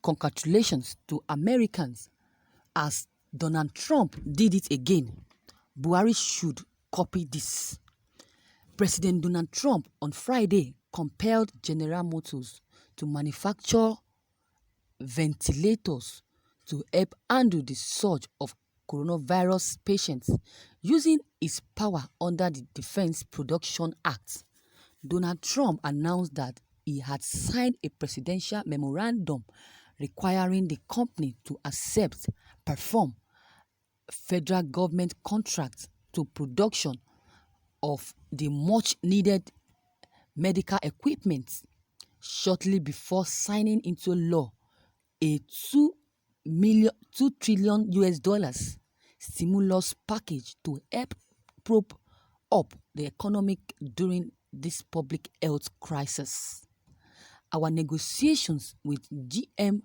congratulations to Americans as Donald Trump did it again. Buhari should copy this. President Donald Trump on Friday compelled General Motors to manufacture ventilators to help handle the surge of coronavirus patients using his power under the Defense Production Act. Donald Trump announced that he had signed a presidential memorandum requiring the company to accept, perform federal government contracts to production of the much-needed medical equipment. Shortly before signing into law a $2 trillion stimulus package to help prop up the economic during this public health crisis. Our negotiations with GM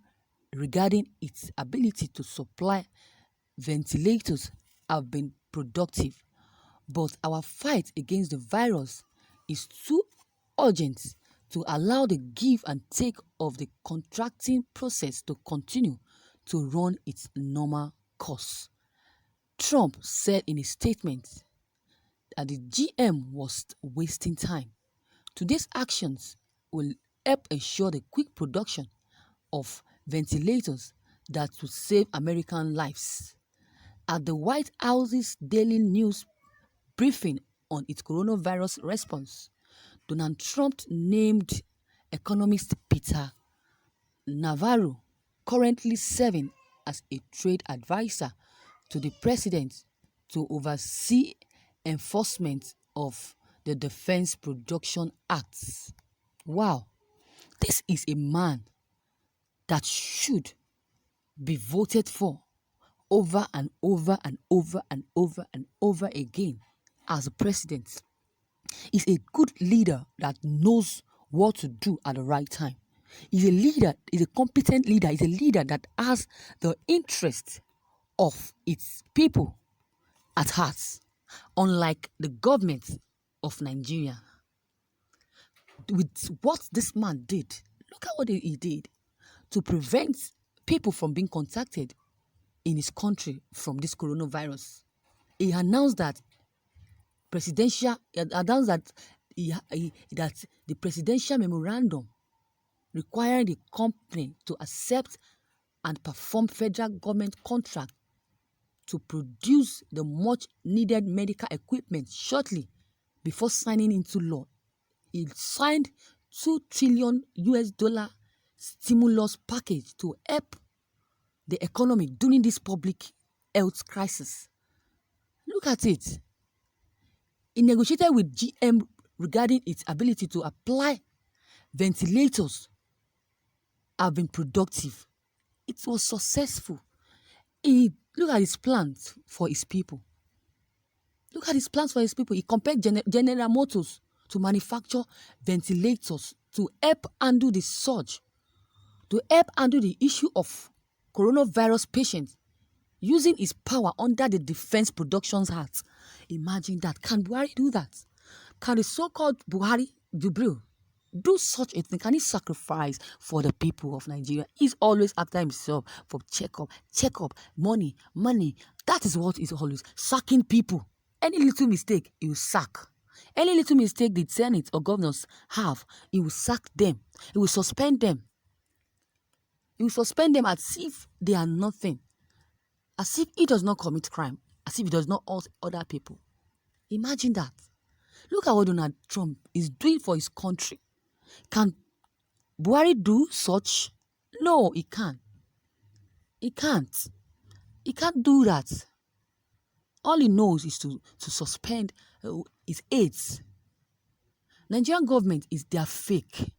regarding its ability to supply ventilators have been productive, but our fight against the virus is too urgent to allow the give and take of the contracting process to continue to run its normal course. Trump said in a statement that the GM was wasting time. Today's actions will help ensure the quick production of ventilators that will save American lives. At the White House's daily news briefing on its coronavirus response, Donald Trump named economist Peter Navarro, currently serving as a trade advisor to the president, to oversee enforcement of the Defense Production Acts. Wow, this is a man that should be voted for over and over and over and over and over again as a president. He's a good leader that knows what to do at the right time. He's a leader, he's a competent leader, he's a leader that has the interest of its people at heart, unlike the government of Nigeria. With what this man did, look at what he did to prevent people from being contacted in his country from this coronavirus. He announced that that the presidential memorandum requiring the company to accept and perform federal government contract to produce the much needed medical equipment shortly before signing into law. He signed $2 trillion stimulus package to help the economy during this public health crisis. Look at it. He negotiated with GM regarding its ability to apply ventilators have been productive. It was successful. Look at his plans for his people. Look at his plans for his people. He compared General Motors to manufacture ventilators to help handle the surge, to help handle the issue of coronavirus patients using his power under the Defense Production Act. Imagine that. Can Buhari do that? Can the so-called Buhari Jubril do such a thing? Can he sacrifice for the people of Nigeria? He's always after himself for check-up, money. That is what he's always sacking people. Any little mistake, he will sack. Any little mistake the Senate or governors have, he will sack them. He will suspend them. He will suspend them as if they are nothing. As if he does not commit crime. As if he does not hurt other people. Imagine that. Look at what Donald Trump is doing for his country. Can Buhari do such? No, he can't. He can't. He can't do that. All he knows is to suspend his aides. Nigerian government they are fake.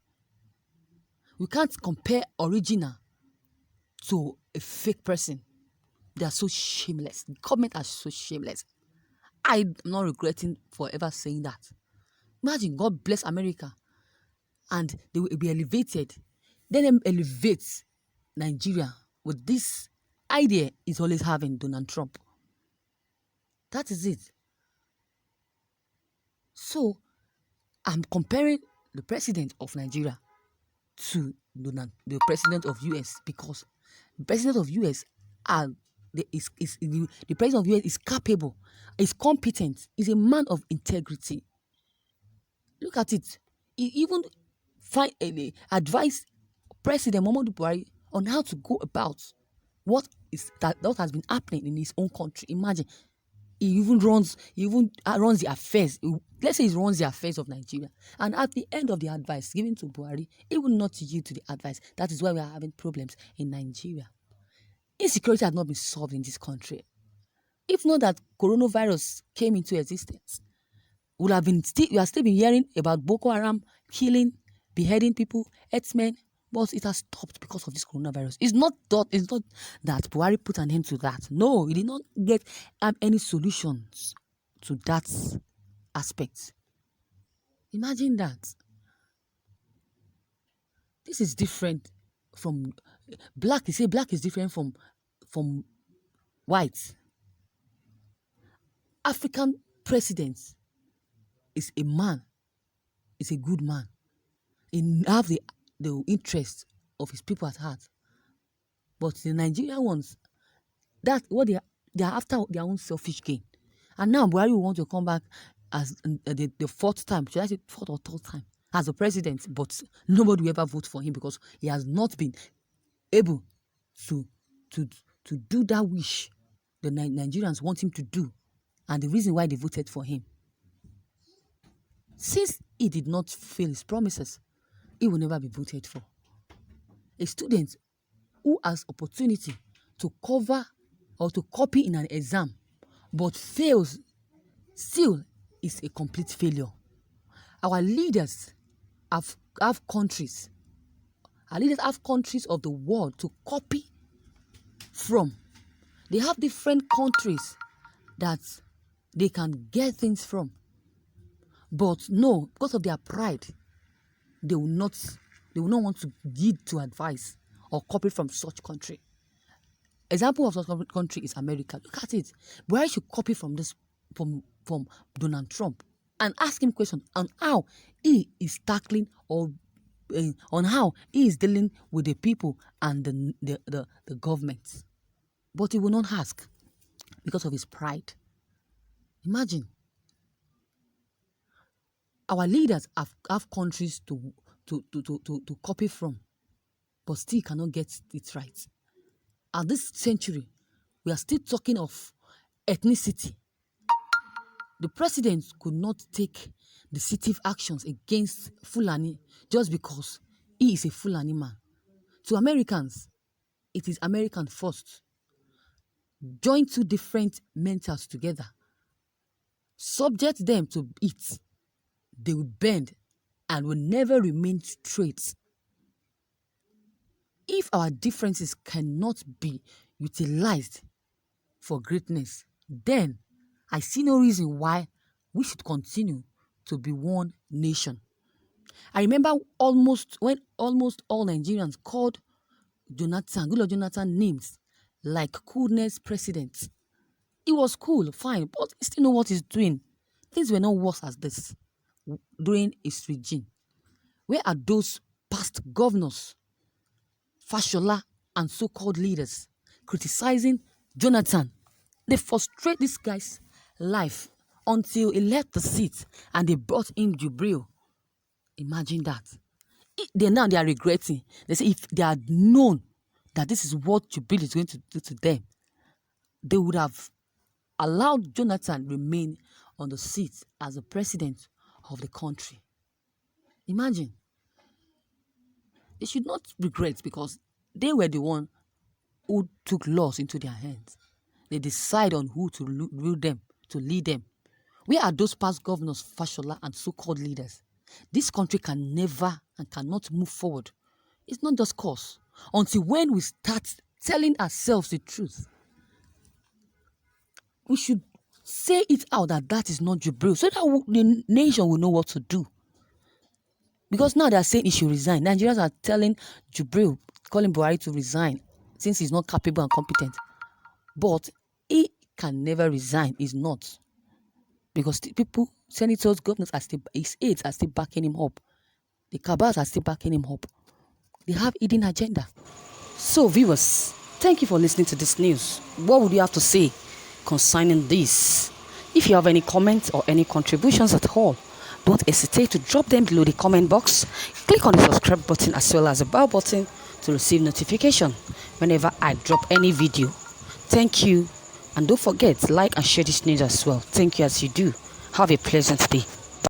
We can't compare original to a fake person. They are so shameless. The government are so shameless. I'm not regretting forever saying that. Imagine God bless America and they will be elevated. Then them elevate Nigeria with this idea is always having Donald Trump. That is it. So, I'm comparing the president of Nigeria to the president of US, because the president of US are the president of US is capable, is competent, is a man of integrity. Look at it. He even advised President Muhammadu Buhari on how to go about what has been happening in his own country. Imagine, he even runs the affairs. Let's say he runs the affairs of Nigeria, and at the end of the advice given to Buhari, he will not yield to the advice. That is why we are having problems in Nigeria. Insecurity has not been solved in this country. If not that coronavirus came into existence, we have still been hearing about Boko Haram killing, beheading people, herdsmen, but it has stopped because of this coronavirus. It's not that Buhari put an end to that. No, he did not get any solutions to that aspect. Imagine that. This is different from black. They say black is different from white. African president is a man, is a good man. He have the interest of his people at heart. But the Nigerian ones, that what they are after their own selfish gain. And now Buhari will want to come back as the fourth time, should I say fourth or third time, as a president, but nobody will ever vote for him because he has not been able to do that wish the Nigerians want him to do, and the reason why they voted for him. Since he did not fulfill his promises, he will never be voted for. A student who has opportunity to cover or to copy in an exam but fails still is a complete failure. Our leaders have countries. Our leaders have countries of the world to copy from. They have different countries that they can get things from. But no, because of their pride, they will not want to yield to advice or copy from such country. Example of such country is America. Look at it. Why should copy from Donald Trump and ask him questions on how he is tackling or on how he is dealing with the people and the government. But he will not ask because of his pride. Imagine. Our leaders have countries to copy from, but still cannot get it right. At this century, we are still talking of ethnicity. The president could not take decisive actions against Fulani just because he is a Fulani man. To Americans, it is American first. Join two different mentals together. Subject them to it. They will bend and will never remain straight. If our differences cannot be utilized for greatness, then I see no reason why we should continue to be one nation. I remember when almost all Nigerians called Goodluck Jonathan names like coolness president. He was cool, fine, but he still know what he's doing. Things were not worse as this during his regime. Where are those past governors, Fashola, and so-called leaders criticizing Jonathan? They frustrate this guy's life until he left the seat and they brought in Jubril. Imagine that. They are regretting. They say if they had known that this is what Jubril is going to do to them, they would have allowed Jonathan remain on the seat as the president of the country. Imagine. They should not regret because they were the one who took laws into their hands. They decide on who to rule them, to lead them. Where are those past governors, Fashola, and so-called leaders? This country can never and cannot move forward. It's not just cause. Until when we start telling ourselves the truth, we should say it out that is not Jubril, so that the nation will know what to do. Because now they are saying he should resign. Nigerians are telling Jubril, calling Buhari to resign since he's not capable and competent. But he can never resign. He's not. Because the people, senators, governors, his aides are still backing him up. The cabals are still backing him up. They have hidden agenda. So viewers, thank you for listening to this news. What would you have to say concerning this? If you have any comments or any contributions at all, don't hesitate to drop them below the comment box. Click on the subscribe button as well as the bell button to receive notification whenever I drop any video. Thank you, and don't forget to like and share this news as well. Thank you as you do. Have a pleasant day.